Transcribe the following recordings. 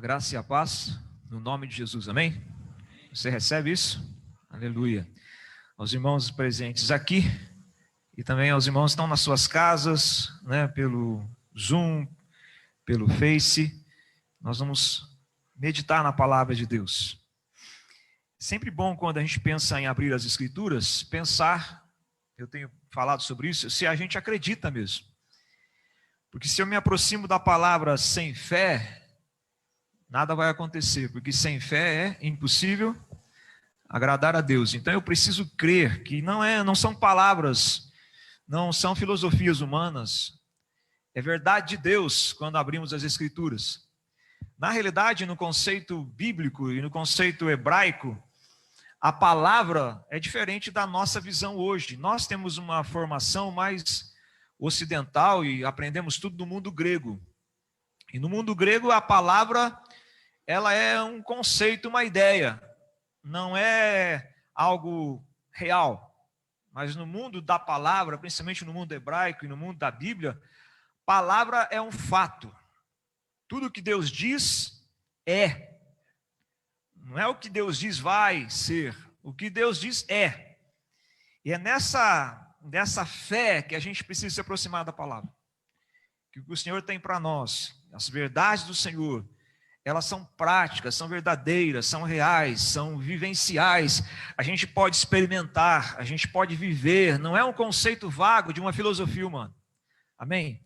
graça e a paz, no nome de Jesus, amém? Você recebe isso? Aleluia. Aos irmãos presentes aqui, e também aos irmãos que estão nas suas casas, né, pelo Zoom, pelo Face, nós vamos meditar na palavra de Deus. Sempre bom quando a gente pensa em abrir as Escrituras, pensar, eu tenho falado sobre isso, se a gente acredita mesmo. Porque se eu me aproximo da palavra sem fé, nada vai acontecer, porque sem fé é impossível agradar a Deus. Então eu preciso crer que não são palavras, não são filosofias humanas, é verdade de Deus quando abrimos as Escrituras. Na realidade, no conceito bíblico e no conceito hebraico, a palavra é diferente da nossa visão hoje. Nós temos uma formação mais ocidental e aprendemos tudo do mundo grego. E no mundo grego a palavra, ela é um conceito, uma ideia, não é algo real. Mas no mundo da palavra, principalmente no mundo hebraico e no mundo da Bíblia, palavra é um fato. Tudo que Deus diz é. Não é o que Deus diz vai ser, o que Deus diz é. E é nessa fé que a gente precisa se aproximar da palavra. Que o que o Senhor tem para nós, as verdades do Senhor, elas são práticas, são verdadeiras, são reais, são vivenciais. A gente pode experimentar, a gente pode viver. Não é um conceito vago de uma filosofia humana. Amém?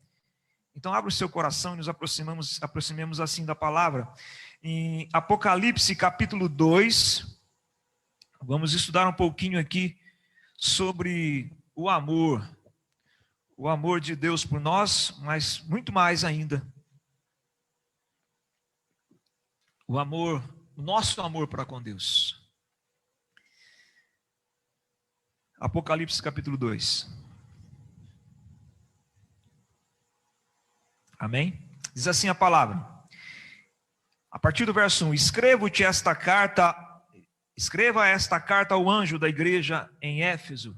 Então abra o seu coração e nos aproximemos assim da palavra. Em Apocalipse capítulo 2, vamos estudar um pouquinho aqui sobre o amor. O amor de Deus por nós, mas muito mais ainda. O amor, o nosso amor para com Deus. Apocalipse capítulo 2. Amém? Diz assim a palavra. A partir do verso 1. Escreva esta carta ao anjo da igreja em Éfeso.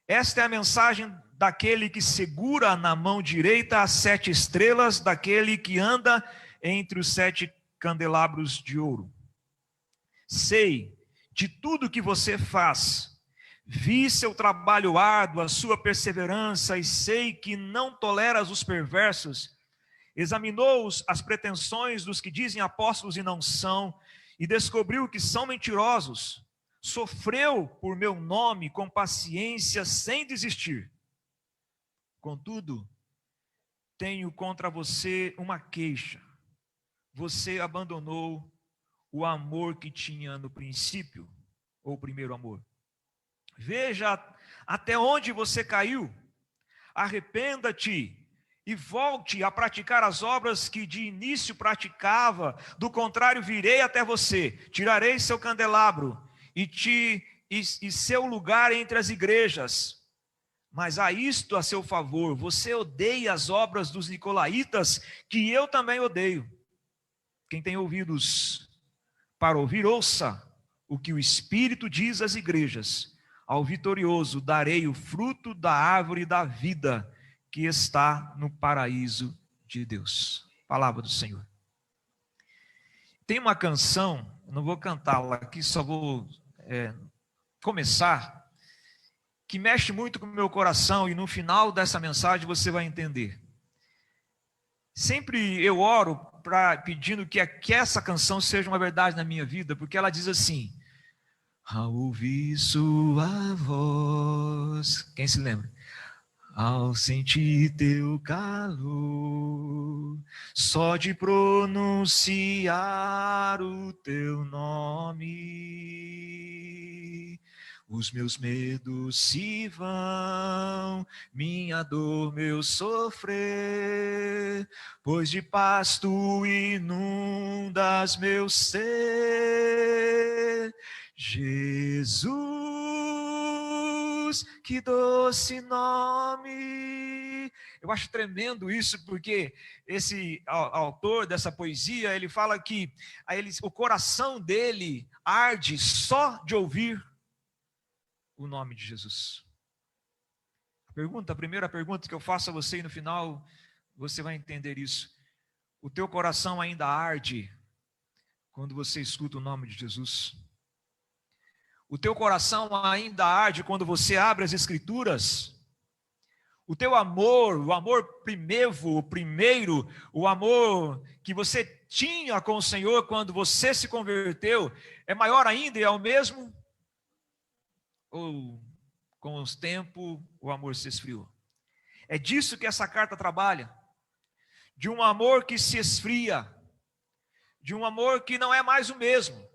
Esta é a mensagem daquele que segura na mão direita as 7 estrelas, daquele que anda entre os 7 candelabros de ouro. Sei de tudo que você faz, vi seu trabalho árduo, a sua perseverança, e sei que não toleras os perversos. Examinou as pretensões dos que dizem apóstolos e não são, e descobriu que são mentirosos. Sofreu por meu nome com paciência sem desistir. Contudo, tenho contra você uma queixa. Você abandonou o amor que tinha no princípio, ou o primeiro amor. Veja até onde você caiu. Arrependa-te e volte a praticar as obras que de início praticava. Do contrário, virei até você, tirarei seu candelabro e seu lugar entre as igrejas. Mas há isto a seu favor: você odeia as obras dos nicolaítas, que eu também odeio. Quem tem ouvidos para ouvir, ouça o que o Espírito diz às igrejas. Ao vitorioso darei o fruto da árvore da vida, que está no paraíso de Deus. Palavra do Senhor. Tem uma canção, não vou cantá-la aqui, só vou começar, que mexe muito com o meu coração, e no final dessa mensagem você vai entender. Sempre eu oro pedindo que essa canção seja uma verdade na minha vida, porque ela diz assim: ao ouvir sua voz, quem se lembra? Ao sentir teu calor, só de pronunciar o teu nome, os meus medos se vão, minha dor, meu sofrer, pois de paz tu inundas meu ser. Jesus, que doce nome. Eu acho tremendo isso, porque esse autor dessa poesia, ele fala que o coração dele arde só de ouvir o nome de Jesus. A primeira pergunta que eu faço a você, e no final você vai entender isso: O teu coração ainda arde quando você escuta o nome de Jesus? O teu coração ainda arde quando você abre as Escrituras? O teu amor, o amor primeiro, o amor que você tinha com o Senhor quando você se converteu, é maior ainda e é o mesmo? Ou com os tempos o amor se esfriou? É disso que essa carta trabalha. De um amor que se esfria, de um amor que não é mais o mesmo.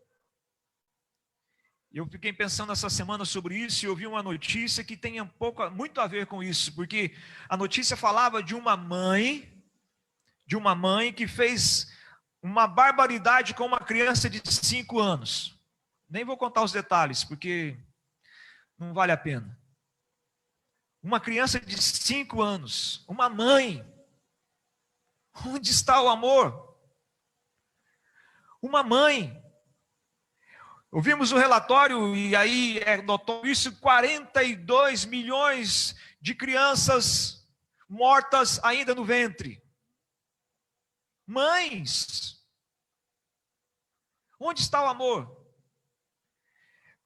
Eu fiquei pensando essa semana sobre isso e ouvi uma notícia que tem muito a ver com isso, porque a notícia falava de uma mãe que fez uma barbaridade com uma criança de 5 anos. Nem vou contar os detalhes, porque não vale a pena. Uma criança de 5 anos, uma mãe. Onde está o amor? Uma mãe. Ouvimos o relatório e aí notou isso, 42 milhões de crianças mortas ainda no ventre. Mães. Onde está o amor?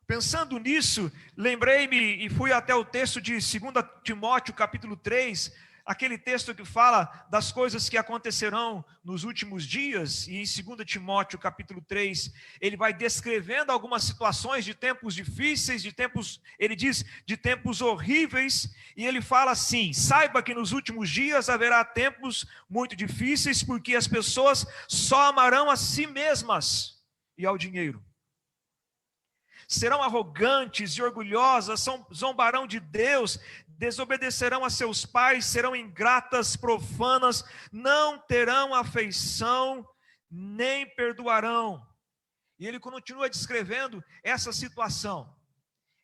Pensando nisso, lembrei-me e fui até o texto de 2 Timóteo, capítulo 3, aquele texto que fala das coisas que acontecerão nos últimos dias, e em 2 Timóteo, capítulo 3, ele vai descrevendo algumas situações de tempos difíceis, ele diz, de tempos horríveis, e ele fala assim: saiba que nos últimos dias haverá tempos muito difíceis, porque as pessoas só amarão a si mesmas e ao dinheiro. Serão arrogantes e orgulhosas, zombarão de Deus, desobedecerão a seus pais, serão ingratas, profanas, não terão afeição, nem perdoarão. E ele continua descrevendo essa situação.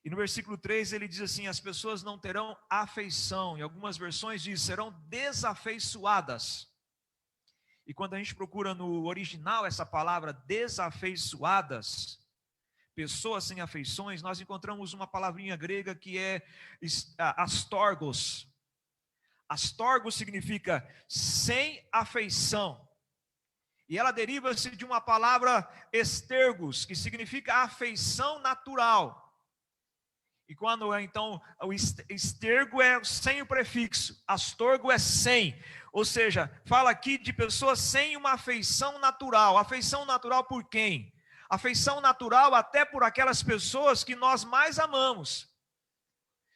E no versículo 3 ele diz assim: as pessoas não terão afeição. Em algumas versões diz, serão desafeiçoadas. E quando a gente procura no original essa palavra desafeiçoadas, pessoas sem afeições, nós encontramos uma palavrinha grega que é astorgos. Astorgos significa sem afeição. E ela deriva-se de uma palavra estergos, que significa afeição natural. E quando então o estergo é sem o prefixo, astorgo é sem. Ou seja, fala aqui de pessoas sem uma afeição natural. Afeição natural por quem? Afeição natural até por aquelas pessoas que nós mais amamos.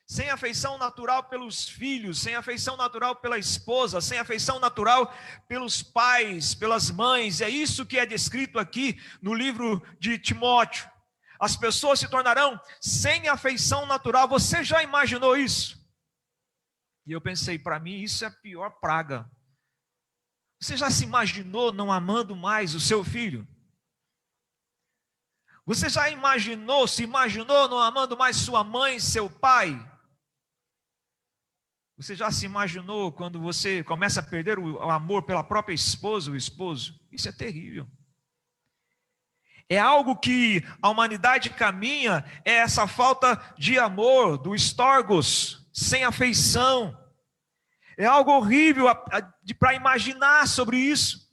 Sem afeição natural pelos filhos, sem afeição natural pela esposa, sem afeição natural pelos pais, pelas mães. É isso que é descrito aqui no livro de Timóteo. As pessoas se tornarão sem afeição natural. Você já imaginou isso? E eu pensei, para mim isso é a pior praga. Você já se imaginou não amando mais o seu filho? Você já se imaginou não amando mais sua mãe, seu pai? Você já se imaginou quando você começa a perder o amor pela própria esposa, o esposo? Isso é terrível. É algo que a humanidade caminha, é essa falta de amor, do estorgos, sem afeição. É algo horrível para imaginar sobre isso.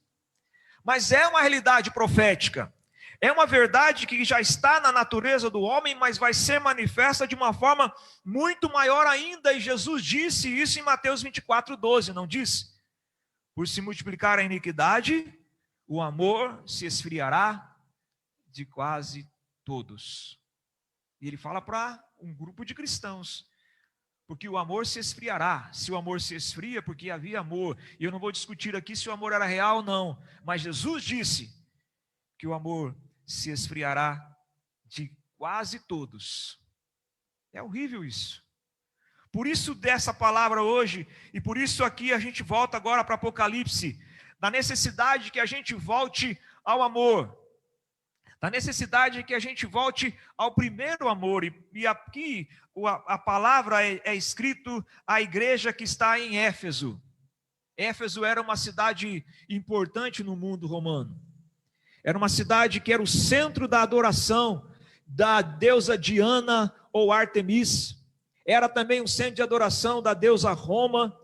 Mas é uma realidade profética. É uma verdade que já está na natureza do homem, mas vai ser manifesta de uma forma muito maior ainda. E Jesus disse isso em Mateus 24:12, não disse? Por se multiplicar a iniquidade, o amor se esfriará de quase todos. E ele fala para um grupo de cristãos, porque o amor se esfriará. Se o amor se esfria, porque havia amor. E eu não vou discutir aqui se o amor era real ou não, mas Jesus disse que o amor se esfriará de quase todos. É horrível isso. Por isso dessa palavra hoje, e por isso aqui a gente volta agora para Apocalipse, da necessidade que a gente volte ao amor, da necessidade que a gente volte ao primeiro amor. E aqui a palavra é escrito à igreja que está em Éfeso. Éfeso era uma cidade importante no mundo romano. Era uma cidade que era o centro da adoração da deusa Diana ou Artemis. Era também um centro de adoração da deusa Roma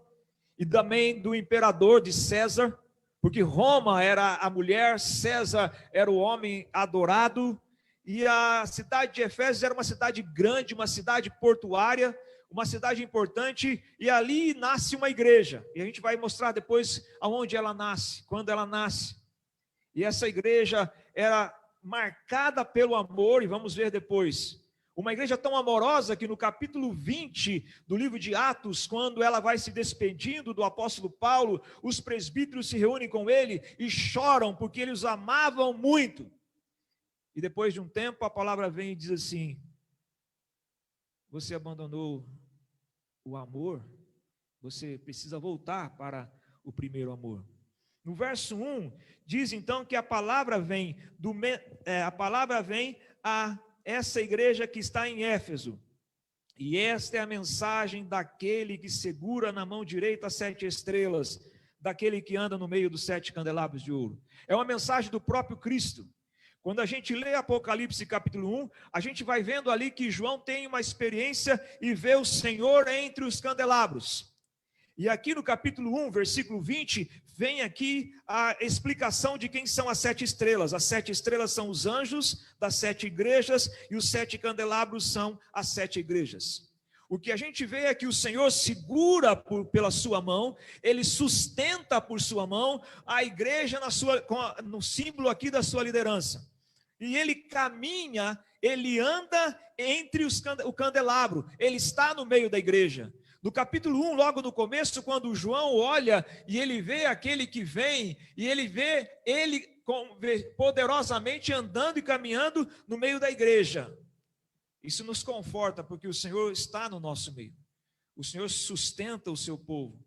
e também do imperador de César. porque Roma era a mulher, César era o homem adorado, e a cidade de Efésios era uma cidade grande, uma cidade portuária, uma cidade importante, e ali nasce uma igreja, e a gente vai mostrar depois aonde ela nasce, quando ela nasce. E essa igreja era marcada pelo amor, e vamos ver depois. Uma igreja tão amorosa que no capítulo 20 do livro de Atos, quando ela vai se despedindo do apóstolo Paulo, os presbíteros se reúnem com ele e choram porque eles os amavam muito. E depois de um tempo a palavra vem e diz assim: você abandonou o amor, você precisa voltar para o primeiro amor. No verso 1, diz então que a palavra vem a essa igreja que está em Éfeso. E esta é a mensagem daquele que segura na mão direita as 7 estrelas, daquele que anda no meio dos 7 candelabros de ouro. É uma mensagem do próprio Cristo. Quando a gente lê Apocalipse capítulo 1, a gente vai vendo ali que João tem uma experiência e vê o Senhor entre os candelabros. E aqui no capítulo 1, versículo 20, vem aqui a explicação de quem são as 7 estrelas. As 7 estrelas são os anjos das 7 igrejas e os 7 candelabros são as 7 igrejas. O que a gente vê é que o Senhor segura pela sua mão, Ele sustenta por sua mão a igreja no símbolo aqui da sua liderança. E Ele caminha, Ele anda entre o candelabro, Ele está no meio da igreja. No capítulo 1, logo no começo, quando João olha e ele vê aquele que vem, e ele vê ele poderosamente andando e caminhando no meio da igreja. Isso nos conforta, porque o Senhor está no nosso meio. O Senhor sustenta o seu povo.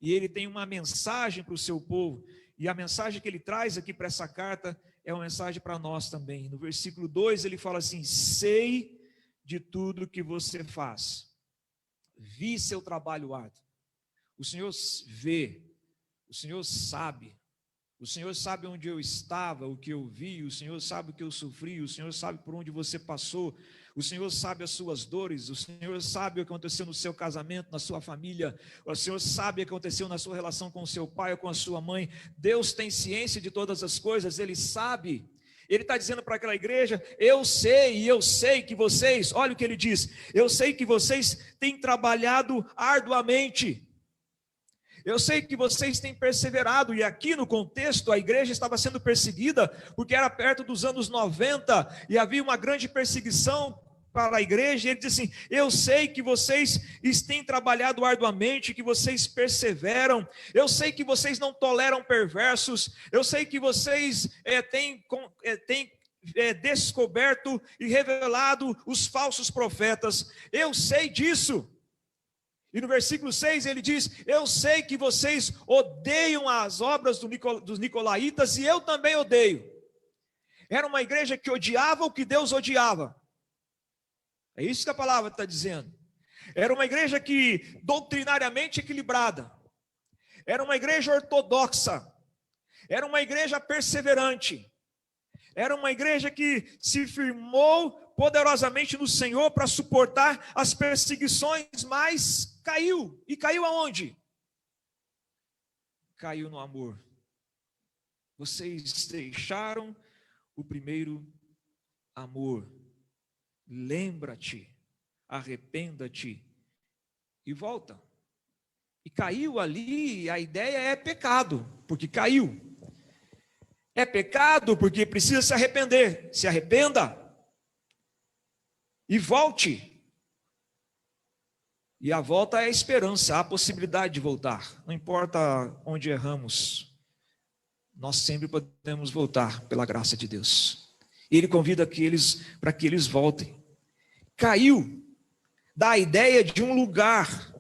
E Ele tem uma mensagem para o seu povo. E a mensagem que Ele traz aqui para essa carta é uma mensagem para nós também. No versículo 2 ele fala assim: sei de tudo que você faz. Vi seu trabalho árduo. O Senhor vê, o Senhor sabe onde eu estava, o que eu vi, o Senhor sabe o que eu sofri, o Senhor sabe por onde você passou, o Senhor sabe as suas dores, o Senhor sabe o que aconteceu no seu casamento, na sua família, o Senhor sabe o que aconteceu na sua relação com o seu pai ou com a sua mãe. Deus tem ciência de todas as coisas, Ele sabe. Ele está dizendo para aquela igreja: eu sei que vocês, olha o que ele diz, eu sei que vocês têm trabalhado arduamente, eu sei que vocês têm perseverado. E aqui no contexto, a igreja estava sendo perseguida, porque era perto dos anos 90, e havia uma grande perseguição para a igreja. Ele diz assim: eu sei que vocês têm trabalhado arduamente, que vocês perseveram, eu sei que vocês não toleram perversos, eu sei que vocês têm descoberto e revelado os falsos profetas, eu sei disso. E no versículo 6 ele diz: eu sei que vocês odeiam as obras dos nicolaítas, e eu também odeio. Era uma igreja que odiava o que Deus odiava. É isso que a palavra está dizendo. Era uma igreja que doutrinariamente equilibrada, era uma igreja ortodoxa, era uma igreja perseverante, era uma igreja que se firmou poderosamente no Senhor para suportar as perseguições, mas caiu. E caiu aonde? Caiu no amor. Vocês deixaram o primeiro amor. Lembra-te, arrependa-te e volta. E caiu ali, a ideia é pecado, porque caiu. É pecado porque precisa se arrepender. Se arrependa e volte. E a volta é a esperança, há a possibilidade de voltar. Não importa onde erramos, nós sempre podemos voltar pela graça de Deus. Ele convida para que eles voltem. Caiu da ideia de um lugar.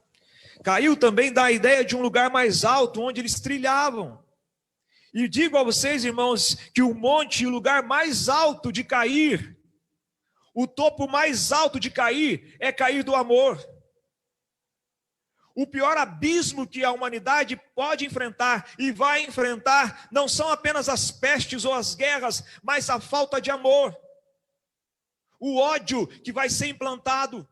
Caiu também da ideia de um lugar mais alto, onde eles trilhavam. E digo a vocês, irmãos, que o monte, o lugar mais alto de cair, o topo mais alto de cair, é cair do amor. O pior abismo que a humanidade pode enfrentar e vai enfrentar não são apenas as pestes ou as guerras, mas a falta de amor. O ódio que vai ser implantado.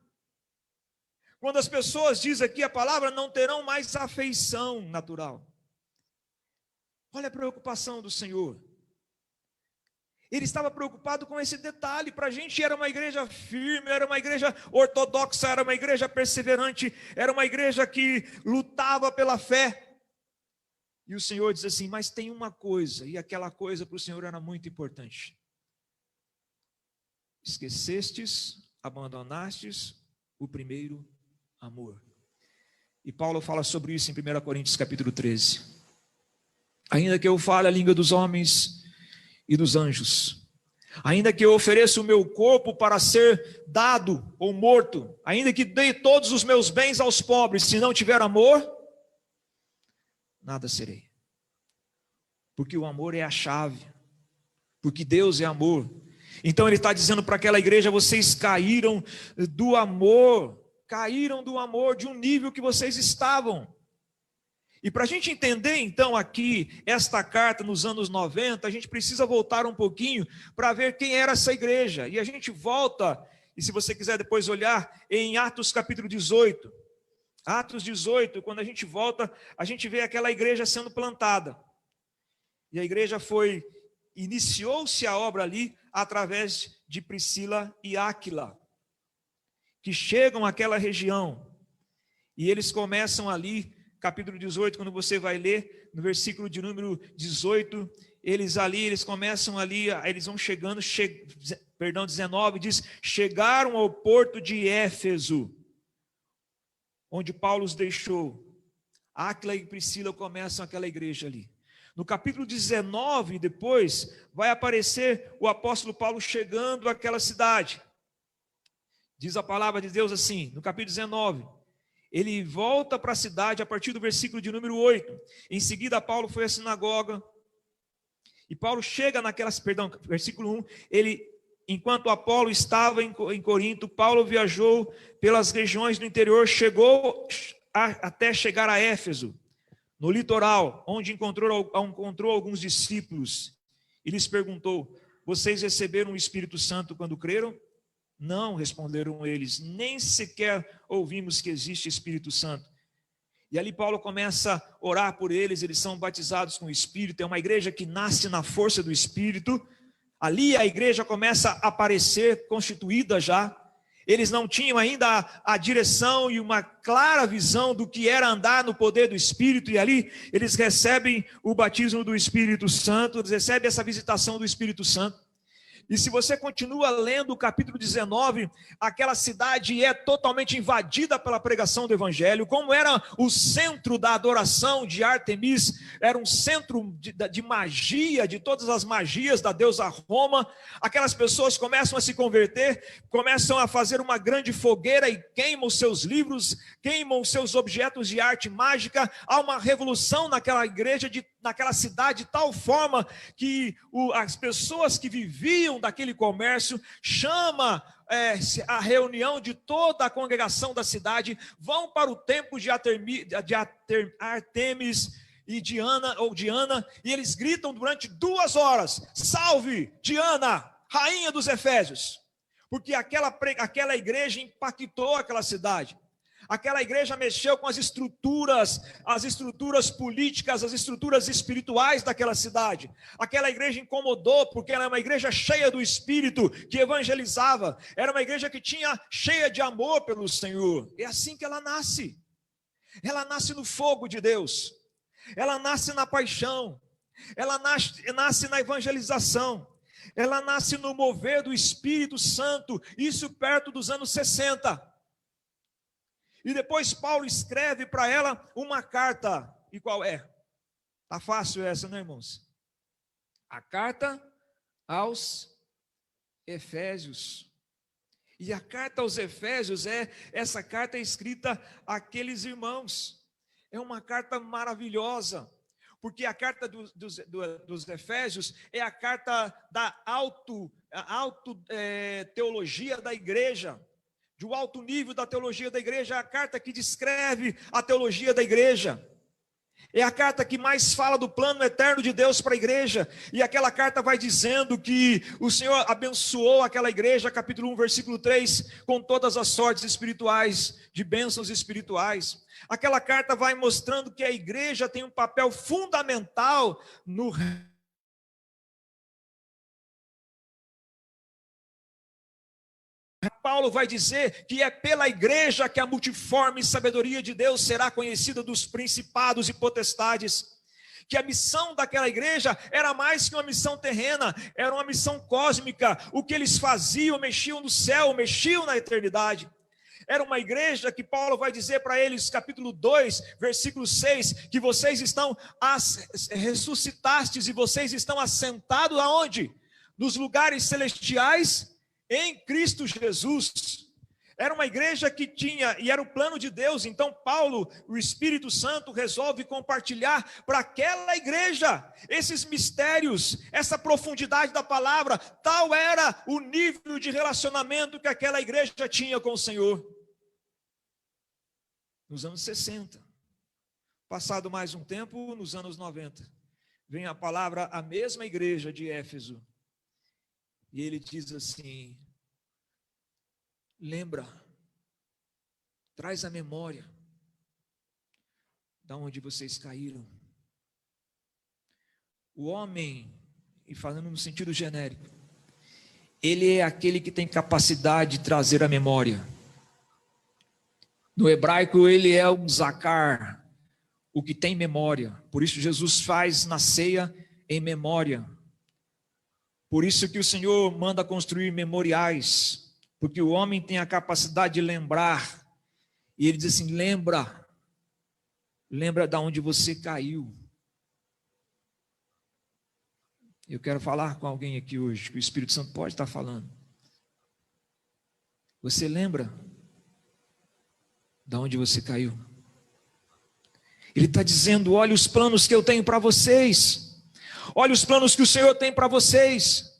Quando as pessoas, diz aqui a palavra, não terão mais afeição natural. Olha a preocupação do Senhor. Ele estava preocupado com esse detalhe. Para a gente era uma igreja firme, era uma igreja ortodoxa, era uma igreja perseverante, era uma igreja que lutava pela fé. E o Senhor diz assim, mas tem uma coisa, e aquela coisa para o Senhor era muito importante. Esquecestes, abandonastes o primeiro amor. E Paulo fala sobre isso em 1 Coríntios capítulo 13. Ainda que eu fale a língua dos homens e dos anjos, ainda que eu ofereça o meu corpo para ser dado ou morto, ainda que dê todos os meus bens aos pobres, se não tiver amor, nada serei. Porque o amor é a chave, porque Deus é amor. Então ele está dizendo para aquela igreja, vocês caíram do amor de um nível que vocês estavam. E para a gente entender então aqui esta carta nos anos 90, a gente precisa voltar um pouquinho para ver quem era essa igreja. E a gente volta, e se você quiser depois olhar, em Atos capítulo 18. Atos 18, quando a gente volta, a gente vê aquela igreja sendo plantada. E a igreja iniciou-se a obra ali através de Priscila e Áquila, que chegam àquela região. E eles começam ali, capítulo 18, quando você vai ler, no versículo de número 18, eles começam ali, eles vão chegando, 19, diz, chegaram ao porto de Éfeso, onde Paulo os deixou. Áquila e Priscila começam aquela igreja ali. No capítulo 19, depois, vai aparecer o apóstolo Paulo chegando àquela cidade. Diz a palavra de Deus assim, no capítulo 19, ele volta para a cidade a partir do versículo de número 8. Em seguida, Paulo foi à sinagoga. E Paulo chega versículo 1, enquanto Apolo estava em Corinto, Paulo viajou pelas regiões do interior, chegou até chegar a Éfeso, no litoral, onde encontrou alguns discípulos, e lhes perguntou, vocês receberam o Espírito Santo quando creram? Não, responderam eles, nem sequer ouvimos que existe Espírito Santo. E ali Paulo começa a orar por eles, eles são batizados com o Espírito, é uma igreja que nasce na força do Espírito. Ali a igreja começa a aparecer, constituída já. Eles não tinham ainda a direção e uma clara visão do que era andar no poder do Espírito, e ali eles recebem o batismo do Espírito Santo, eles recebem essa visitação do Espírito Santo. E se você continua lendo o capítulo 19, aquela cidade é totalmente invadida pela pregação do Evangelho, como era o centro da adoração de Ártemis, era um centro de magia, de todas as magias da deusa Roma. Aquelas pessoas começam a se converter, começam a fazer uma grande fogueira e queimam os seus livros, queimam os seus objetos de arte mágica. Há uma revolução naquela igreja, naquela cidade, de tal forma que as pessoas que viviam daquele comércio chama a reunião de toda a congregação da cidade, vão para o templo de Ártemis e Diana, e eles gritam durante 2 horas, salve Diana, rainha dos Efésios, porque aquela igreja impactou aquela cidade. Aquela igreja mexeu com as estruturas políticas, as estruturas espirituais daquela cidade. Aquela igreja incomodou, porque era uma igreja cheia do Espírito, que evangelizava. Era uma igreja que tinha cheia de amor pelo Senhor. É assim que ela nasce. Ela nasce no fogo de Deus. Ela nasce na paixão. Ela nasce na evangelização. Ela nasce no mover do Espírito Santo. Isso perto dos anos 60. E depois Paulo escreve para ela uma carta. E qual é? Tá fácil essa, né, irmãos? A carta aos Efésios. E a carta aos Efésios essa carta é escrita àqueles irmãos. É uma carta maravilhosa, porque a carta dos Efésios é a carta da teologia da igreja. Do alto nível da teologia da igreja, a carta que descreve a teologia da igreja. É a carta que mais fala do plano eterno de Deus para a igreja. E aquela carta vai dizendo que o Senhor abençoou aquela igreja, capítulo 1, versículo 3, com todas as sortes espirituais, de bênçãos espirituais. Aquela carta vai mostrando que a igreja tem um papel fundamental no Paulo vai dizer que é pela igreja que a multiforme sabedoria de Deus será conhecida dos principados e potestades. Que a missão daquela igreja era mais que uma missão terrena, era uma missão cósmica. O que eles faziam, mexiam no céu, mexiam na eternidade. Era uma igreja que Paulo vai dizer para eles, capítulo 2, versículo 6, que vocês estão ressuscitastes e vocês estão assentados aonde? Nos lugares celestiais, em Cristo Jesus. Era uma igreja que tinha, e era o plano de Deus. Então Paulo, o Espírito Santo, resolve compartilhar para aquela igreja esses mistérios, essa profundidade da palavra. Tal era o nível de relacionamento que aquela igreja tinha com o Senhor. Nos anos 60, passado mais um tempo, nos anos 90, vem a palavra à mesma igreja de Éfeso. E ele diz assim: lembra, traz a memória da onde vocês caíram. O homem, e falando no sentido genérico, ele é aquele que tem capacidade de trazer a memória. No hebraico ele é o zakar, o que tem memória. Por isso Jesus faz na ceia em memória. Por isso que o Senhor manda construir memoriais, porque o homem tem a capacidade de lembrar. E ele diz assim: lembra da onde você caiu. Eu quero falar com alguém aqui hoje, que o Espírito Santo pode estar falando. Você lembra da onde você caiu? Ele está dizendo: olha os planos que eu tenho para vocês. Olha os planos que o Senhor tem para vocês.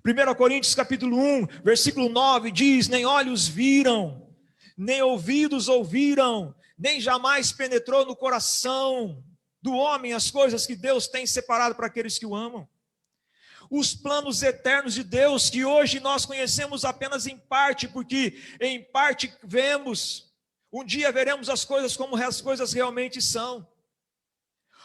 1 Coríntios capítulo 1, versículo 9 diz: nem olhos viram, nem ouvidos ouviram, nem jamais penetrou no coração do homem as coisas que Deus tem separado para aqueles que o amam. Os planos eternos de Deus, que hoje nós conhecemos apenas em parte, porque em parte vemos, um dia veremos as coisas como as coisas realmente são.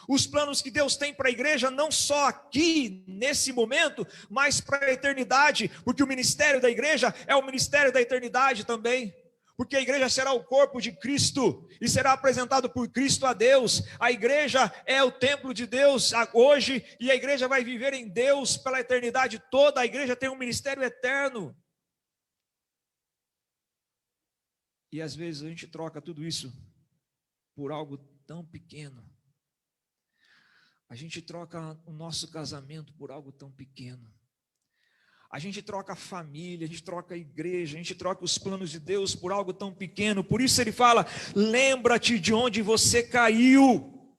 Os planos que Deus tem para a igreja, não só aqui, nesse momento, mas para a eternidade, porque o ministério da igreja é o ministério da eternidade também, porque a igreja será o corpo de Cristo, e será apresentado por Cristo a Deus. A igreja é o templo de Deus hoje, e a igreja vai viver em Deus pela eternidade toda. A igreja tem um ministério eterno. E às vezes a gente troca tudo isso por algo tão pequeno. A gente troca o nosso casamento por algo tão pequeno. A gente troca a família, a gente troca a igreja, a gente troca os planos de Deus por algo tão pequeno. Por isso ele fala: lembra-te de onde você caiu.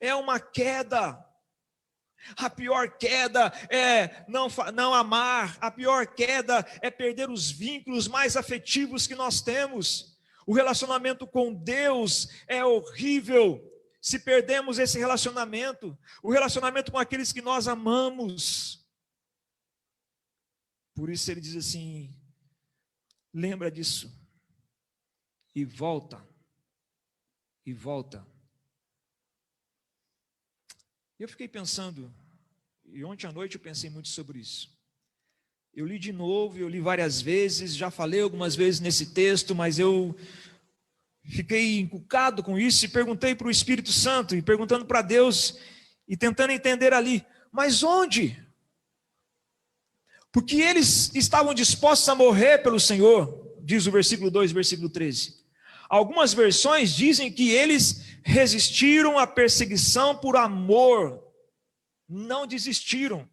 É uma queda. A pior queda é não amar. A pior queda é perder os vínculos mais afetivos que nós temos. O relacionamento com Deus é horrível se perdemos esse relacionamento, o relacionamento com aqueles que nós amamos. Por isso ele diz assim: lembra disso, e volta, e volta. Eu fiquei pensando, e ontem à noite eu pensei muito sobre isso. Eu li de novo, eu li várias vezes, já falei algumas vezes nesse texto, mas eu fiquei encucado com isso e perguntei para o Espírito Santo, e perguntando para Deus, e tentando entender ali, mas onde? Porque eles estavam dispostos a morrer pelo Senhor, diz o versículo 2, versículo 13. Algumas versões dizem que eles resistiram à perseguição por amor, não desistiram.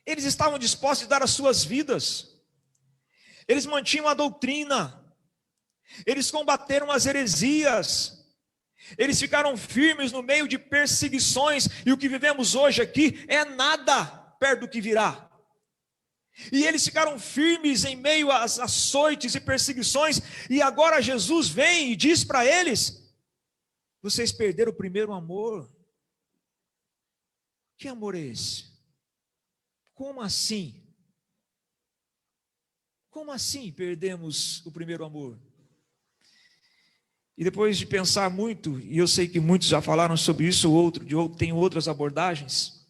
Eles estavam dispostos a dar as suas vidas, eles mantinham a doutrina, eles combateram as heresias, eles ficaram firmes no meio de perseguições, e o que vivemos hoje aqui é nada perto do que virá. E eles ficaram firmes em meio às açoites e perseguições, e agora Jesus vem e diz para eles: vocês perderam o primeiro amor. Que amor é esse? Como assim? Como assim perdemos o primeiro amor? E depois de pensar muito, e eu sei que muitos já falaram sobre isso, tem outras abordagens,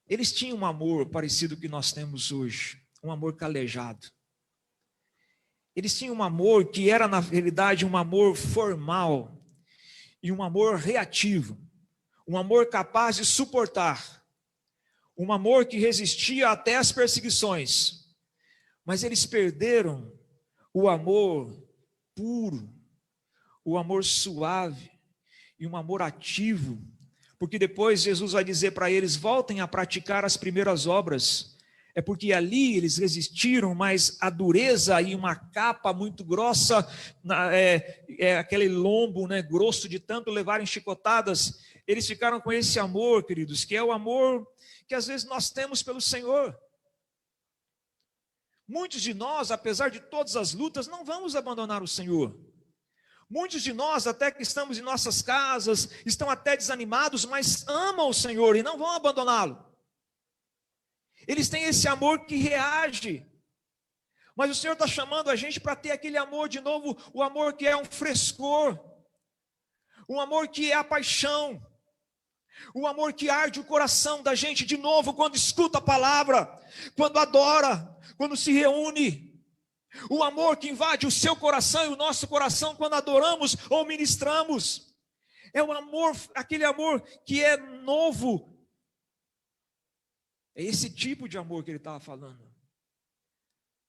eles tinham um amor parecido com o que nós temos hoje, um amor calejado. Eles tinham um amor que era, na realidade, um amor formal e um amor reativo, um amor capaz de suportar, um amor que resistia até as perseguições, mas eles perderam o amor puro, o amor suave e um amor ativo, porque depois Jesus vai dizer para eles: voltem a praticar as primeiras obras. É porque ali eles resistiram, mas a dureza e uma capa muito grossa, aquele lombo, né, grosso de tanto levarem chicotadas, eles ficaram com esse amor, queridos, que é o amor que às vezes nós temos pelo Senhor. Muitos de nós, apesar de todas as lutas, não vamos abandonar o Senhor. Muitos de nós, até que estamos em nossas casas, estão até desanimados, mas amam o Senhor e não vão abandoná-lo. Eles têm esse amor que reage. Mas o Senhor está chamando a gente para ter aquele amor de novo, o amor que é um frescor, um amor que é a paixão, o amor que arde o coração da gente de novo quando escuta a palavra, quando adora, quando se reúne. O amor que invade o seu coração e o nosso coração quando adoramos ou ministramos. É o amor, aquele amor que é novo. É esse tipo de amor que ele estava falando.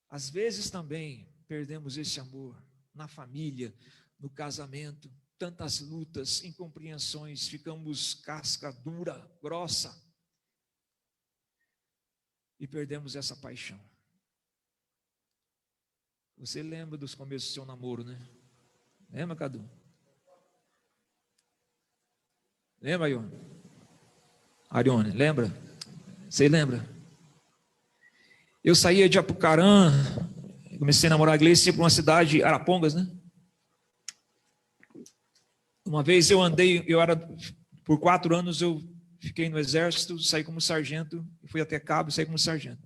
Às vezes também perdemos esse amor na família, no casamento, tantas lutas, incompreensões, ficamos casca dura, grossa. E perdemos essa paixão. Você lembra dos começos do seu namoro, né? Lembra, Cadu? Lembra, Ione? Arione, lembra? Você lembra? Eu saía de Apucarã, comecei a namorar a Gleice, ia para uma cidade, Arapongas, né? Uma vez por 4 anos eu fiquei no exército, saí como sargento, fui até cabo e saí como sargento.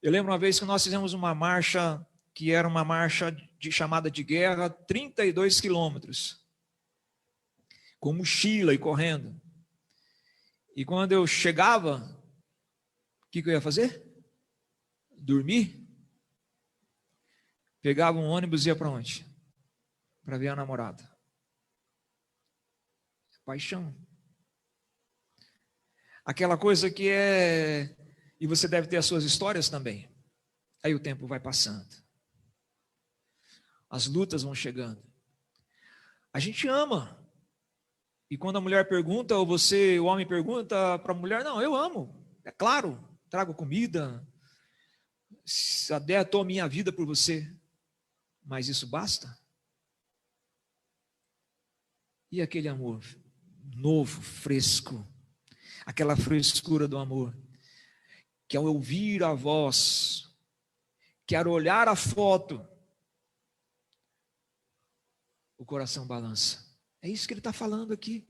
Eu lembro uma vez que nós fizemos uma marcha, que era uma marcha chamada de guerra, 32 quilômetros, com mochila e correndo. E quando eu chegava, o que eu ia fazer? Dormir. Pegava um ônibus e ia para onde? Para ver a namorada. Paixão. Aquela coisa que é... E você deve ter as suas histórias também. Aí o tempo vai passando. As lutas vão chegando. A gente ama. E quando a mulher pergunta, ou o homem pergunta para a mulher, não, eu amo. É claro, trago comida, até dou a minha vida por você. Mas isso basta? E aquele amor novo, fresco, aquela frescura do amor, que ao ouvir a voz, que ao olhar a foto, o coração balança. É isso que ele está falando aqui.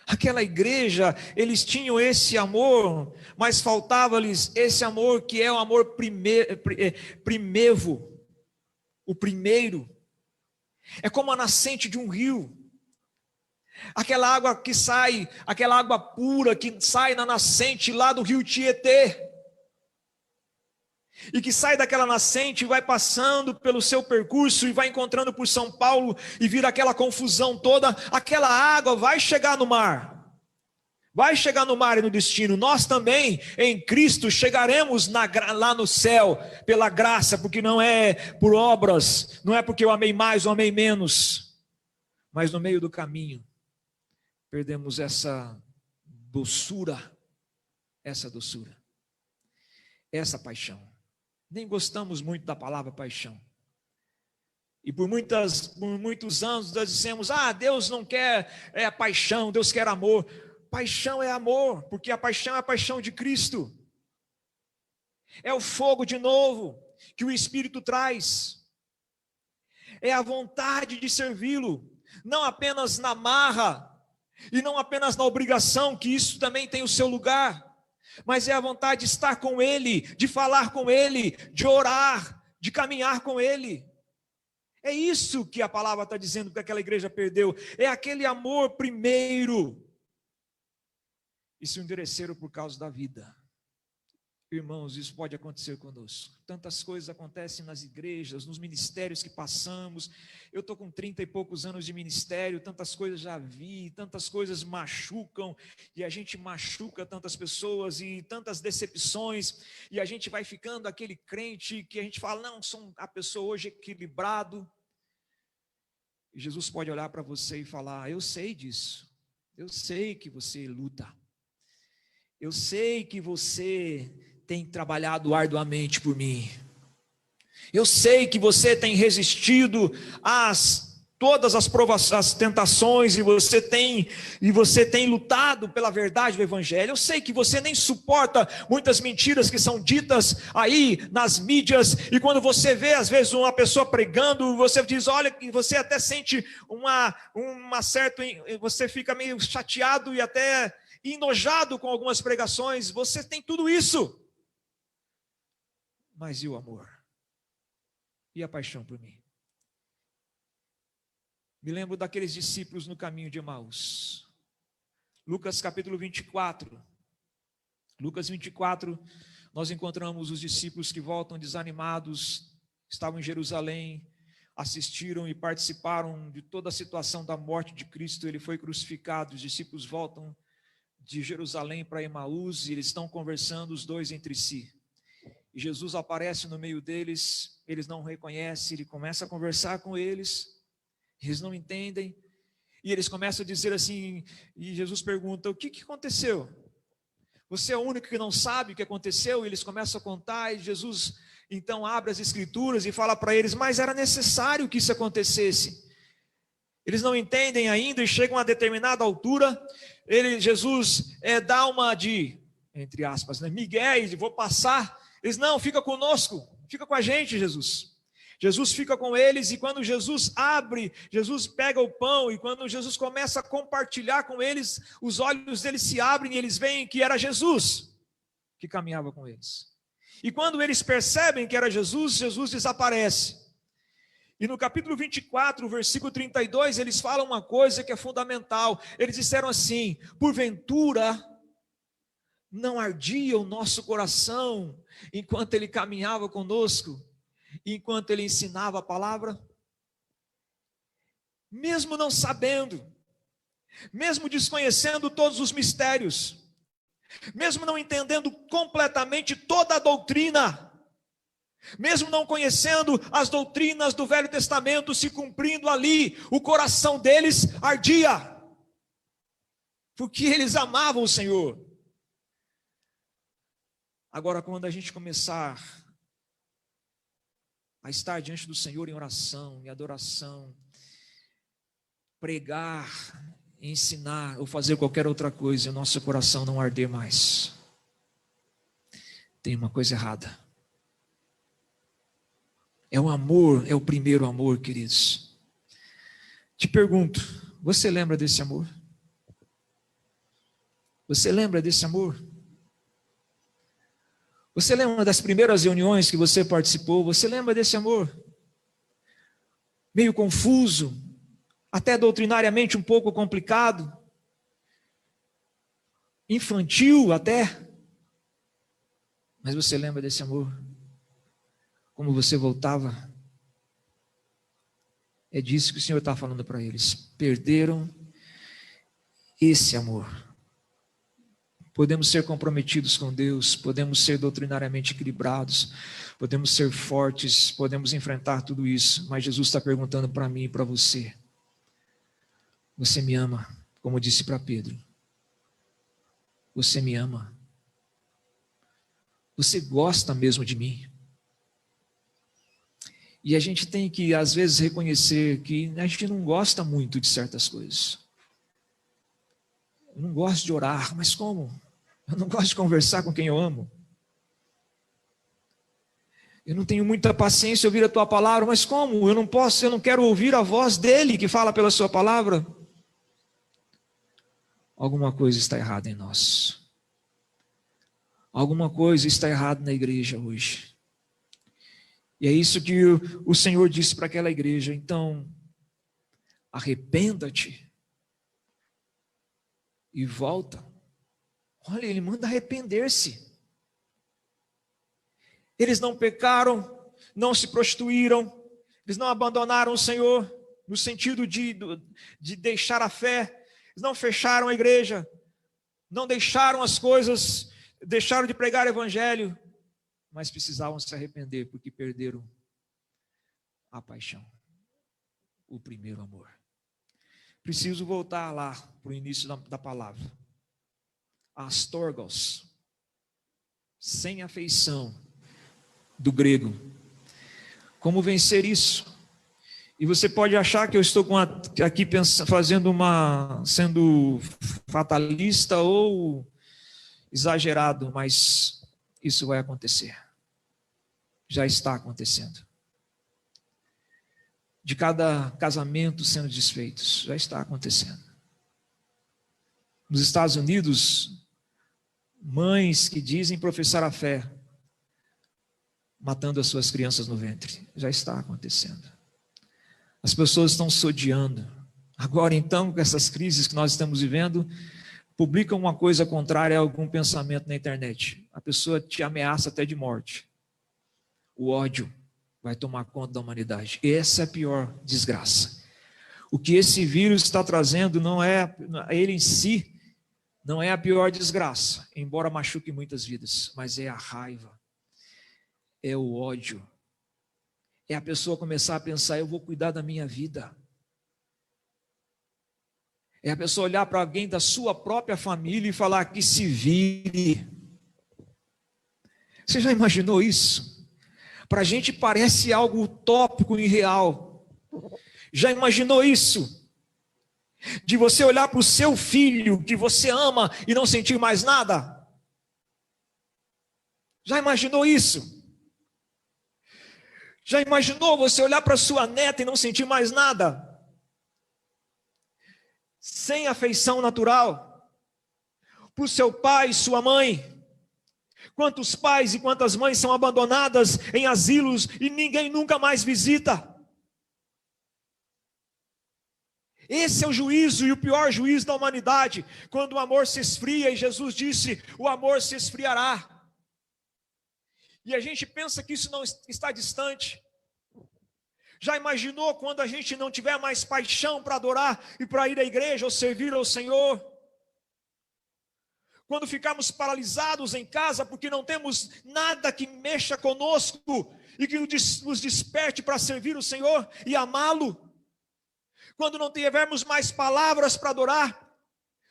Aquela igreja, eles tinham esse amor, mas faltava-lhes esse amor que é o amor primevo, o primeiro. É como a nascente de um rio. Aquela água que sai, aquela água pura que sai na nascente lá do rio Tietê. E que sai daquela nascente e vai passando pelo seu percurso e vai encontrando por São Paulo e vira aquela confusão toda, aquela água vai chegar no mar. Vai chegar no mar e no destino. Nós também, em Cristo, chegaremos lá no céu, pela graça, porque não é por obras, não é porque eu amei mais ou amei menos, mas no meio do caminho, perdemos essa doçura, essa paixão. Nem gostamos muito da palavra paixão. E por muitos anos nós dissemos, Deus não quer paixão, Deus quer amor. Paixão é amor, porque a paixão é a paixão de Cristo. É o fogo de novo que o Espírito traz. É a vontade de servi-lo, não apenas na marra, e não apenas na obrigação, que isso também tem o seu lugar, mas é a vontade de estar com Ele, de falar com Ele, de orar, de caminhar com Ele. É isso que a palavra está dizendo que aquela igreja perdeu, é aquele amor primeiro, e se endureceram por causa da vida. Irmãos, isso pode acontecer conosco. Tantas coisas acontecem nas igrejas, nos ministérios que passamos. Eu estou com 30 e poucos anos de ministério, tantas coisas já vi, tantas coisas machucam, e a gente machuca tantas pessoas, e tantas decepções, e a gente vai ficando aquele crente que a gente fala, não, sou a pessoa hoje equilibrado. E Jesus pode olhar para você e falar, eu sei disso, eu sei que você luta, eu sei que você tem trabalhado arduamente por mim. Eu sei que você tem resistido às todas as provações, as tentações, e você tem lutado pela verdade do evangelho. Eu sei que você nem suporta muitas mentiras que são ditas aí nas mídias, e quando você vê às vezes uma pessoa pregando, você diz, olha, que você até sente uma certa, você fica meio chateado e até enojado com algumas pregações. Você tem tudo isso. Mas e o amor? E a paixão por mim? Me lembro daqueles discípulos no caminho de Emaús. Lucas capítulo 24. Lucas 24, nós encontramos os discípulos que voltam desanimados, estavam em Jerusalém, assistiram e participaram de toda a situação da morte de Cristo. Ele foi crucificado, os discípulos voltam de Jerusalém para Emaús, e eles estão conversando os dois entre si. E Jesus aparece no meio deles, eles não o reconhecem, ele começa a conversar com eles não entendem, e eles começam a dizer assim, e Jesus pergunta, o que aconteceu? Você é o único que não sabe o que aconteceu? E eles começam a contar, e Jesus então abre as escrituras e fala para eles, mas era necessário que isso acontecesse. Eles não entendem ainda, e chegam a determinada altura, Jesus dá uma de, entre aspas, Miguel, vou passar. Eles, não, fica conosco, fica com a gente, Jesus. Jesus fica com eles, e quando Jesus abre, Jesus pega o pão, e quando Jesus começa a compartilhar com eles, os olhos deles se abrem, e eles veem que era Jesus que caminhava com eles. E quando eles percebem que era Jesus, Jesus desaparece. E no capítulo 24, versículo 32, eles falam uma coisa que é fundamental. Eles disseram assim, porventura não ardia o nosso coração enquanto ele caminhava conosco, enquanto ele ensinava a palavra? Mesmo não sabendo, mesmo desconhecendo todos os mistérios, mesmo não entendendo completamente toda a doutrina, mesmo não conhecendo as doutrinas do Velho Testamento se cumprindo ali, o coração deles ardia, porque eles amavam o Senhor. Agora, quando a gente começar a estar diante do Senhor em oração, em adoração, pregar, ensinar ou fazer qualquer outra coisa, o nosso coração não arder mais, tem uma coisa errada. É o amor, é o primeiro amor, queridos. Te pergunto, você lembra desse amor? Você lembra desse amor? Você lembra das primeiras reuniões que você participou? Você lembra desse amor? Meio confuso, até doutrinariamente um pouco complicado, infantil até. Mas você lembra desse amor? Como você voltava? É disso que o Senhor está falando para eles. Perderam esse amor. Podemos ser comprometidos com Deus, podemos ser doutrinariamente equilibrados, podemos ser fortes, podemos enfrentar tudo isso, mas Jesus está perguntando para mim e para você, você me ama? Como eu disse para Pedro, você me ama? Você gosta mesmo de mim? E a gente tem que, às vezes, reconhecer que a gente não gosta muito de certas coisas. Eu não gosto de orar, mas como? Eu não gosto de conversar com quem eu amo. Eu não tenho muita paciência de ouvir a tua palavra, mas como? Eu não quero ouvir a voz dele que fala pela sua palavra. Alguma coisa está errada em nós. Alguma coisa está errada na igreja hoje. E é isso que o Senhor disse para aquela igreja. Então, arrependa-te e volta. Olha, ele manda arrepender-se. Eles não pecaram, não se prostituíram, eles não abandonaram o Senhor, no sentido de deixar a fé, eles não fecharam a igreja, não deixaram as coisas, deixaram de pregar o evangelho, mas precisavam se arrepender, porque perderam a paixão, o primeiro amor. Preciso voltar lá, para o início da palavra. Astorgos, sem afeição, do grego. Como vencer isso? E você pode achar que eu estou aqui sendo fatalista ou exagerado, mas isso vai acontecer. Já está acontecendo. De cada casamento sendo desfeitos, já está acontecendo. Nos Estados Unidos, mães que dizem professar a fé, matando as suas crianças no ventre, já está acontecendo. As pessoas estão se odiando. Agora então, com essas crises que nós estamos vivendo, publicam uma coisa contrária a algum pensamento na internet. A pessoa te ameaça até de morte. O ódio vai tomar conta da humanidade. Essa é a pior desgraça. O que esse vírus está trazendo não é, ele em si, não é a pior desgraça, embora machuque muitas vidas, mas é a raiva, é o ódio. É a pessoa começar a pensar, eu vou cuidar da minha vida. É a pessoa olhar para alguém da sua própria família e falar que se vire. Você já imaginou isso? Para a gente parece algo utópico e irreal. Já imaginou isso? De você olhar para o seu filho que você ama e não sentir mais nada? Já imaginou isso? Já imaginou você olhar para sua neta e não sentir mais nada? Sem afeição natural? Para o seu pai, sua mãe? Quantos pais e quantas mães são abandonadas em asilos e ninguém nunca mais visita? Esse é o juízo e o pior juízo da humanidade, quando o amor se esfria, e Jesus disse, o amor se esfriará. E a gente pensa que isso não está distante. Já imaginou quando a gente não tiver mais paixão para adorar e para ir à igreja ou servir ao Senhor? Quando ficarmos paralisados em casa porque não temos nada que mexa conosco e que nos desperte para servir o Senhor e amá-lo? Quando não tivermos mais palavras para adorar?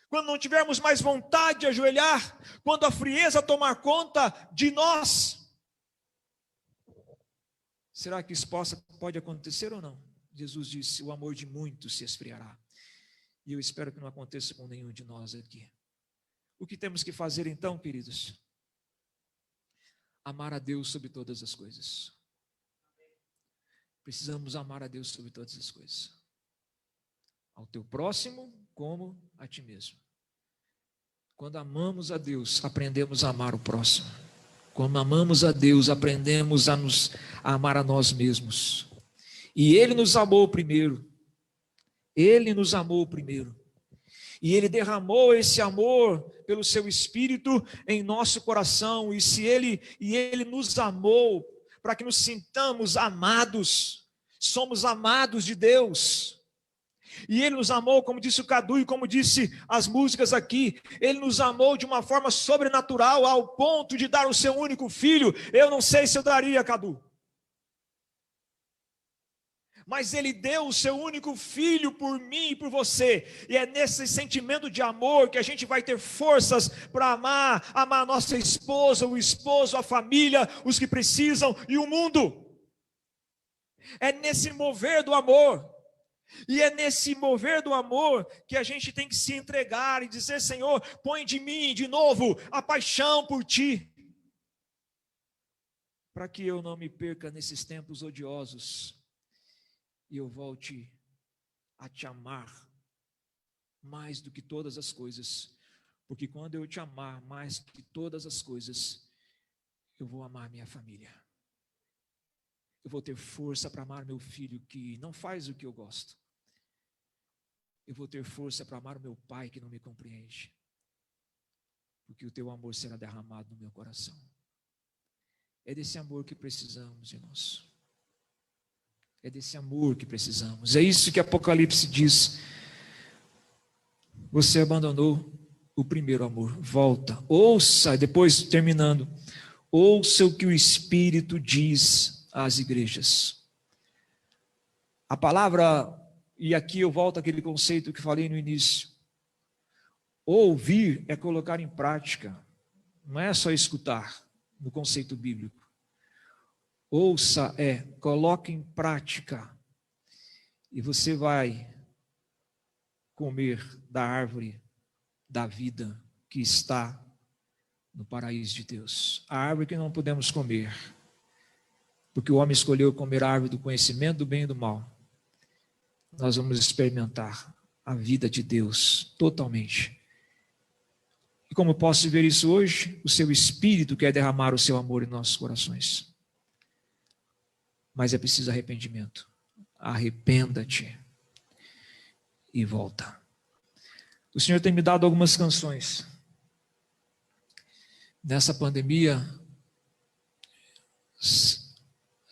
Quando não tivermos mais vontade de ajoelhar? Quando a frieza tomar conta de nós? Será que isso pode acontecer ou não? Jesus disse, o amor de muitos se esfriará. E eu espero que não aconteça com nenhum de nós aqui. O que temos que fazer então, queridos? Amar a Deus sobre todas as coisas. Precisamos amar a Deus sobre todas as coisas. Ao teu próximo como a ti mesmo. Quando amamos a Deus, aprendemos a amar o próximo. Quando amamos a Deus, aprendemos a amar a nós mesmos. E Ele nos amou primeiro. Ele nos amou primeiro. E Ele derramou esse amor pelo seu Espírito em nosso coração. E Ele nos amou para que nos sintamos amados. Somos amados de Deus. E Ele nos amou, como disse o Cadu e como disse as músicas aqui, Ele nos amou de uma forma sobrenatural ao ponto de dar o seu único filho. Eu não sei se eu daria, Cadu, mas Ele deu o seu único filho por mim e por você. E é nesse sentimento de amor que a gente vai ter forças para amar a nossa esposa, o esposo, a família, os que precisam e o mundo. É nesse mover do amor. E é nesse mover do amor que a gente tem que se entregar e dizer, Senhor, põe de mim de novo a paixão por Ti. para que eu não me perca nesses tempos odiosos e eu volte a te amar mais do que todas as coisas, porque quando eu te amar mais que todas as coisas, eu vou amar minha família. Eu vou ter força para amar meu filho que não faz o que eu gosto. Eu vou ter força para amar o meu pai que não me compreende, porque o teu amor será derramado no meu coração. É desse amor que precisamos, irmãos. É desse amor que precisamos. É isso que Apocalipse diz. Você abandonou o primeiro amor. Volta, ouça, depois terminando, ouça o que o Espírito diz às igrejas. A palavra, e aqui eu volto àquele conceito que falei no início. Ouvir é colocar em prática, não é só escutar, no conceito bíblico. Ouça coloque em prática, e você vai comer da árvore da vida que está no paraíso de Deus. A árvore que não podemos comer, porque o homem escolheu comer a árvore do conhecimento do bem e do mal. Nós vamos experimentar a vida de Deus totalmente. E como posso ver isso hoje? O seu Espírito quer derramar o seu amor em nossos corações. Mas é preciso arrependimento. Arrependa-te e volta. O Senhor tem me dado algumas canções. Nessa pandemia,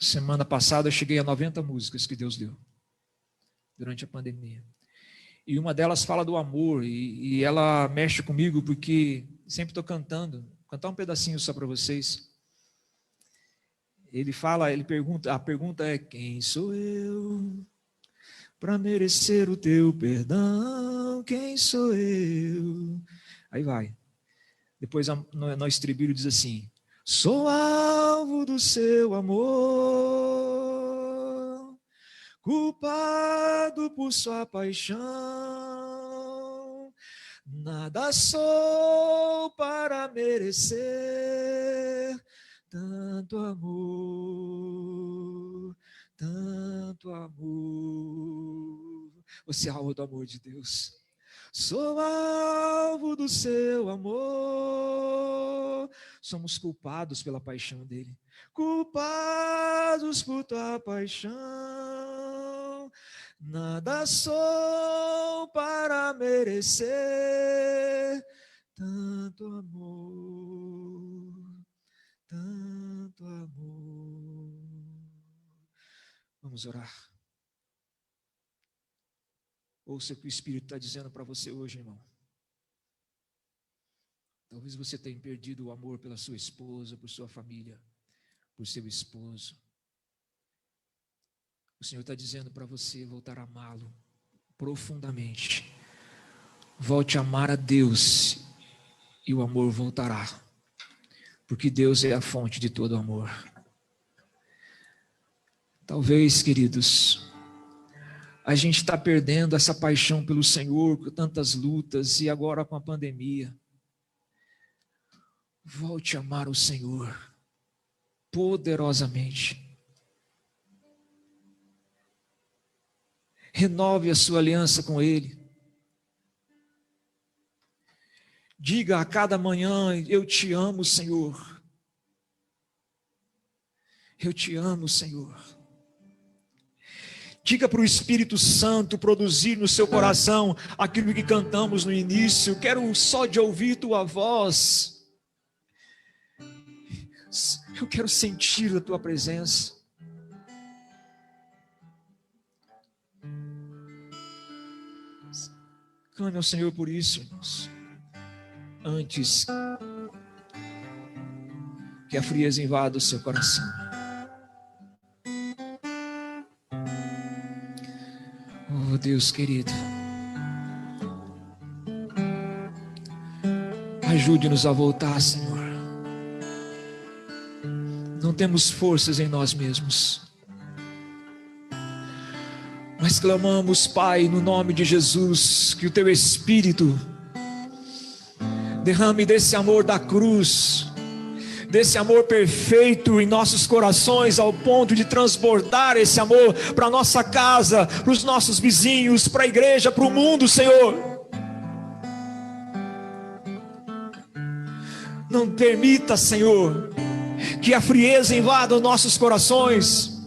semana passada eu cheguei a 90 músicas que Deus deu durante a pandemia. E uma delas fala do amor, e ela mexe comigo porque sempre estou cantando. Vou cantar um pedacinho só para vocês. A pergunta é: quem sou eu para merecer o teu perdão? Quem sou eu? Aí vai. Depois no estribilho diz assim: sou alvo do seu amor, culpado por sua paixão, nada sou para merecer tanto amor, tanto amor. Você é alvo do amor de Deus. Sou alvo do seu amor. Somos culpados pela paixão dele. Culpados por tua paixão. Nada sou para merecer tanto amor. Tanto amor. Vamos orar. Ouça o que o Espírito está dizendo para você hoje, irmão. Talvez você tenha perdido o amor pela sua esposa, por sua família, por seu esposo. O Senhor está dizendo para você voltar a amá-lo profundamente. Volte a amar a Deus e o amor voltará. Porque Deus é a fonte de todo amor. Talvez, queridos, a gente está perdendo essa paixão pelo Senhor, com tantas lutas, e agora com a pandemia. Volte a amar o Senhor poderosamente. Renove a sua aliança com Ele. Diga a cada manhã: eu te amo, Senhor. Eu te amo, Senhor. Diga para o Espírito Santo produzir no seu coração aquilo que cantamos no início. Quero só de ouvir tua voz. Eu quero sentir a tua presença. Clame ao Senhor por isso, irmãos. Antes que a frieza invada o seu coração. Oh, Deus querido, ajude-nos a voltar, Senhor. Não temos forças em nós mesmos, mas clamamos, Pai, no nome de Jesus, que o Teu Espírito derrame desse amor da cruz, desse amor perfeito em nossos corações, ao ponto de transbordar esse amor para a nossa casa, para os nossos vizinhos, para a igreja, para o mundo, Senhor. Não permita, Senhor, que a frieza invada os nossos corações.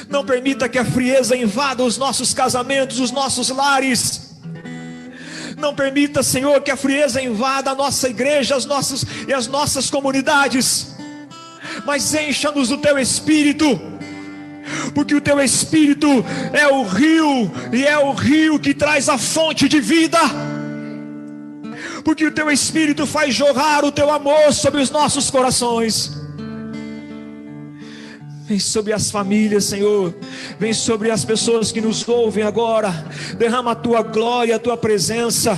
Não permita que a frieza invada os nossos casamentos, os nossos lares. Não permita, Senhor, que a frieza invada a nossa igreja, as nossas comunidades. Mas encha-nos do Teu Espírito, porque o Teu Espírito é o rio, e é o rio que traz a fonte de vida. Porque o Teu Espírito faz jorrar o Teu amor sobre os nossos corações. Vem sobre as famílias, Senhor. Vem sobre as pessoas que nos ouvem agora. Derrama a Tua glória, a Tua presença,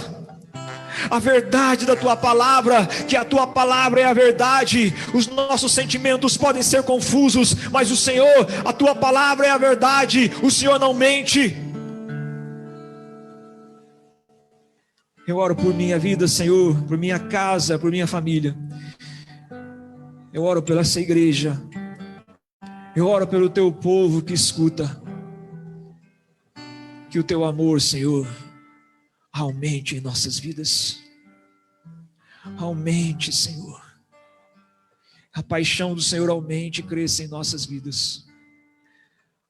a verdade da Tua palavra, que a Tua palavra é a verdade. Os nossos sentimentos podem ser confusos, mas o Senhor, a Tua palavra é a verdade. O Senhor não mente. Eu oro por minha vida, Senhor, por minha casa, por minha família. Eu oro pela essa igreja. Eu oro pelo Teu povo que escuta. Que o Teu amor, Senhor, aumente em nossas vidas. Aumente, Senhor. A paixão do Senhor aumente e cresça em nossas vidas.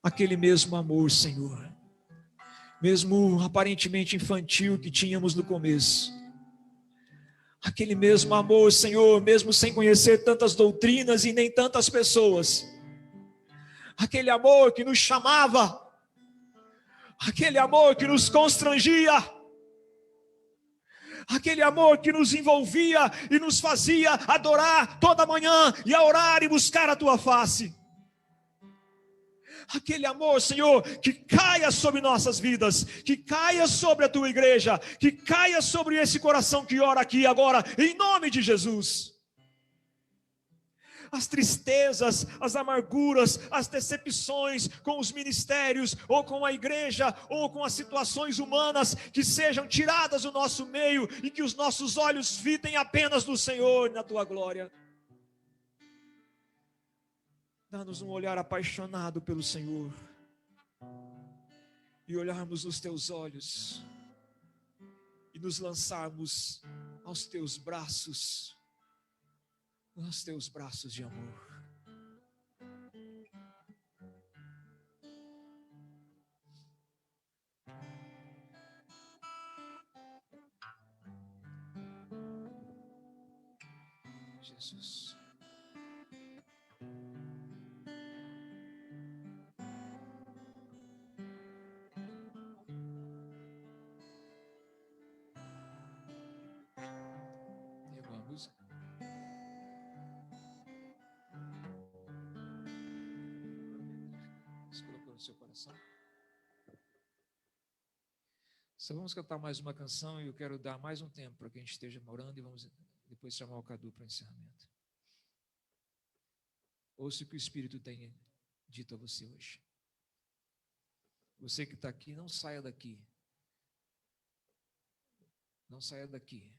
Aquele mesmo amor, Senhor, mesmo aparentemente infantil que tínhamos no começo. Aquele mesmo amor, Senhor, mesmo sem conhecer tantas doutrinas e nem tantas pessoas. Aquele amor que nos chamava, aquele amor que nos constrangia, aquele amor que nos envolvia e nos fazia adorar toda manhã e a orar e buscar a Tua face. Aquele amor, Senhor, que caia sobre nossas vidas, que caia sobre a Tua igreja, que caia sobre esse coração que ora aqui agora, em nome de Jesus. As tristezas, as amarguras, as decepções com os ministérios, ou com a igreja, ou com as situações humanas, que sejam tiradas do nosso meio, e que os nossos olhos fitem apenas no Senhor e na Tua glória. Dá-nos um olhar apaixonado pelo Senhor, e olharmos nos Teus olhos, e nos lançarmos aos Teus braços, nos Teus braços de amor. Jesus. Tem alguma música? Você colocou no seu coração? Só vamos cantar mais uma canção e eu quero dar mais um tempo para que a gente esteja orando e vamos depois chamar o Cadu para o encerramento. Ouça o que o Espírito tem dito a você hoje. Você que está aqui, não saia daqui. Não saia daqui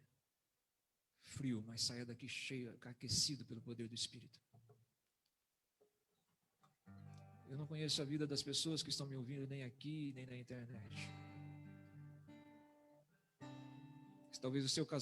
frio, mas saia daqui cheio, aquecido pelo poder do Espírito. Eu não conheço a vida das pessoas que estão me ouvindo nem aqui, nem na internet. Talvez o seu casamento